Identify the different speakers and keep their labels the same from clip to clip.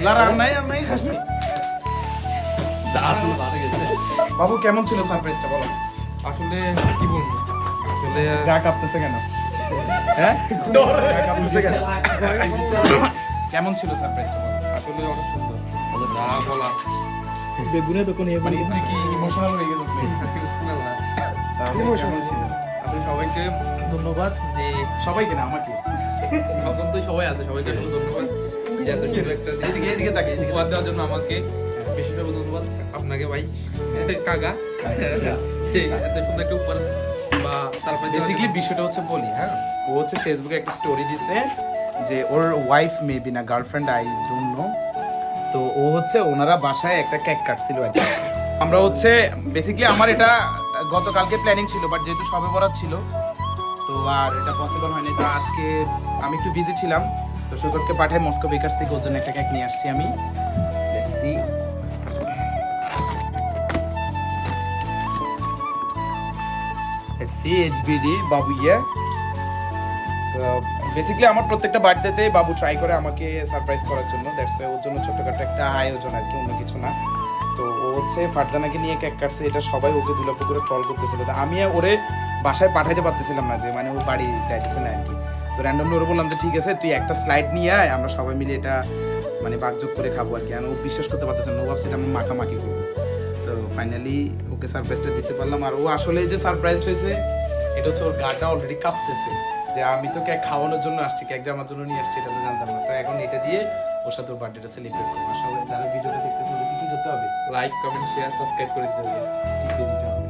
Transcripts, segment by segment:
Speaker 1: লারা নাই আর নাই খাসনি। বাবু কেমন ছিল সারপ্রাইজটা বলো?
Speaker 2: আসলে কি বলবো, আসলে
Speaker 1: গা কাঁপতেছে কেন? হ্যাঁ গা কাঁপতেছে কেন? কেমন ছিল সারপ্রাইজটা বলো?
Speaker 2: আসলে অনেক সুন্দর, যা বলা
Speaker 3: বেগুনে তো কোনো
Speaker 1: মানে তুই কি ইমোশনাল হয়ে গেছিস নাকি?
Speaker 2: না না।
Speaker 1: তাহলে কেমন ছিল?
Speaker 2: আসলে সবাইকে ধন্যবাদ যে
Speaker 1: সবাইকে না আমাকে।
Speaker 2: এখন তো সবাই আছে, সবাইকে আসলে ধন্যবাদ যে এত সুন্দর একটা এদিকে তাকে উপহার দেওয়ার জন্য আমাকে বিশেষভাবে ধন্যবাদ আপনাকে ভাই কাকা, ঠিক এত সুন্দর একটা উপহার বা সারপ্রাইজ।
Speaker 1: বেসিক্যালি বিষয়টা হচ্ছে বলি, হ্যাঁ ও হচ্ছে ফেসবুকে একটা স্টোরি দিছে যে ওর ওয়াইফ মেবি না গার্লফ্রেন্ড, আই ডোন্ট নো। তো ও হচ্ছে ওনারা বাসায় একটা কেক কাটছিল আর কি। আমরা হচ্ছে বেসিক্যালি আমার এটা গতকালকে প্ল্যানিং ছিল, বাট যেহেতু সবে বরাত ছিল তো আর এটা পসিবল হয়নি। তো আজকে আমি একটু বিজি ছিলাম, তো সৈকতকে পাঠাই মস্কো বেকার্স থেকে ওর জন্য একটা কেক নিয়ে আসছি আমি। Let's see. Let's see HBD Babu yeah. So basically আমার প্রত্যেকটা বার্থডেতে বাবু ট্রাই করে আমাকে সারপ্রাইজ করার জন্য, দ্যাটস ওয়াই ওর জন্য ছোটখাটো একটা আয়োজন আর কি, অন্য কিছু না। তো ও হচ্ছে ফারজানাকে নিয়ে কেক কাটছে, এটা সবাই ওকে দুলাপু করে ট্রল করতেছিল। তো আমি ওরে বাসায় পাঠাইতে পারতেছিলাম না, যে মানে ও বাড়ি যাইতেছে না আর কি। তো র্যান্ডমলি ওরে বললাম যে ঠিক আছে তুই একটা স্লাইড নিয়ে আয়, আমরা সবাই মিলে এটা মানে বাগযোগ করে খাবো আর কি। আর ও বিশ্বাস করতে পারতেছে না, ও ভাবছে আমরা মাখামাখি করবো। তো ফাইনালি ওকে সারপ্রাইজটা দিতে পারলাম। আর ও আসলে যে সারপ্রাইজ হয়েছে এটা হচ্ছে ওর গাটা অলরেডি কাঁপতেছে, যে আমি তো কেক খাওয়ানোর জন্য আসছি, কেক জামার জন্য নিয়ে আসছি, এটা তো জানতাম না। তো এখন এটা দিয়ে ওর সাথে ওর বার্থডেটা সেলিব্রেট করবো। আসলে যারা ভিডিওটা দেখতেছে ওদের কি করতে হবে?
Speaker 2: লাইক কমেন্ট শেয়ার সাবস্ক্রাইব করে দিতে হবে,
Speaker 1: টিপে দিতে হবে।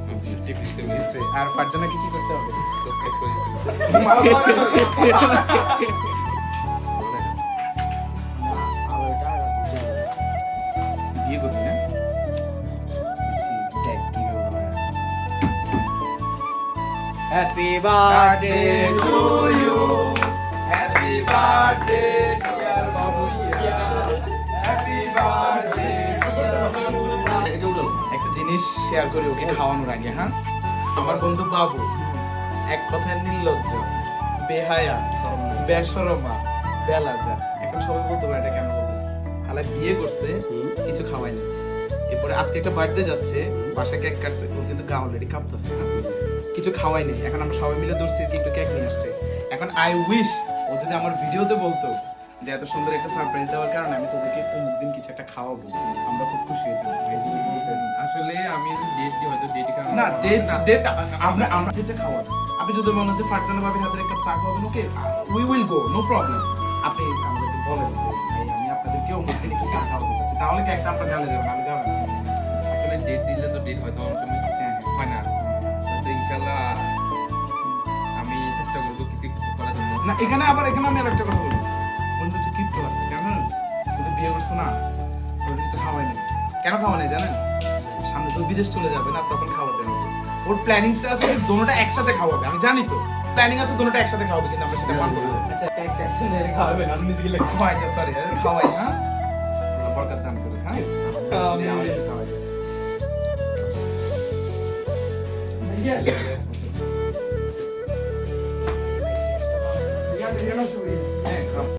Speaker 2: টিপে দিতে হবে,
Speaker 1: বুঝছে? আর ফারজানাকে কি করতে হবে?
Speaker 2: সাবস্ক্রাইব করে দিতে হবে।
Speaker 1: বিয়ে করবি না? Happy birthday to you. Happy birthday dear babuya. Happy birthday dear babuya. একটা জিনিস শেয়ার করি ওকে খাওয়ানোর আগে, হ্যাঁ? আমার বন্ধু বাবু এক কথায় নির্লজ্জ, বেহায়া, বেশরমা, বেলাজা। এখন সবাই বলতে পারে এটা কেন বলতেছে। হালা বিয়ে করছে, কিছু খাওয়ায়নি। এরপরে আজকে একটা বার্থডে যাচ্ছে, বাসায় কেক কাটছে, ও কিন্তু গা অলরেডি কাঁপতেছে, কিছু খাওয়াই নেই। এখন আমরা সবাই মিলে ধরছি কি একটু কেক নিয়ে আসছে। এখন আই উইশ ও যদি আমার ভিডিওতে বলতো যে এত সুন্দর একটা সারপ্রাইজ দেওয়ার কারণে আমি তোদেরকে অমুক দিন কিছু একটা খাওয়াবো, আমরা খুব খুশি হতাম।
Speaker 2: আসলে আমি ডেট দিই, হয়তো ডেট কারণে
Speaker 1: না ডেট আমরা যেটা খাওয়াবো, আপনি যদি মনে হচ্ছে ফারজানা ভাবির হাতের একটা চা খাওয়াবেন, okay we will go, no problem. আপনি আমাদেরকে বলেন যে ভাই আমি আপনাদেরকে অমুক দিন একটু চা খাওয়াতে চাচ্ছি, তাহলে কেকটা আপনার গালে যাবে, আমি যাবেন।
Speaker 2: আসলে ডেট দিলে তো ডেট হয়তো অনেক সময় হয় না, তো ইনশাল্লাহ আমি চেষ্টা করবো কিছু করার জন্য।
Speaker 1: না এখানে আমি আর একটা কথা বলবো, বন্ধু হচ্ছে কিপ্ট আছে কেমন, ওদের বিয়ে করছে না, ওর কিছু খাওয়াই নেই। কেন খাওয়া নেই জানেন? সামনে তো বিদেশ চলে যাবে না, তখন খাওয়াতে হবে। ওর প্ল্যানিং আছে দোনোটা একসাথে খাওয়াবে, আমি জানি তো প্ল্যানিং আছে দোনোটা একসাথে খাওয়াবে, কিন্তু আমরা সেটা পারবো না।
Speaker 3: আচ্ছা কেক ক্যাশন এর খাওয়াবেন আমি নিজে গেলে
Speaker 1: আচ্ছা সরি খাওয়াই, হ্যাঁ বরকাত দান করে, হ্যাঁ
Speaker 3: আমি
Speaker 1: খাওয়াই।
Speaker 3: ভাইয়া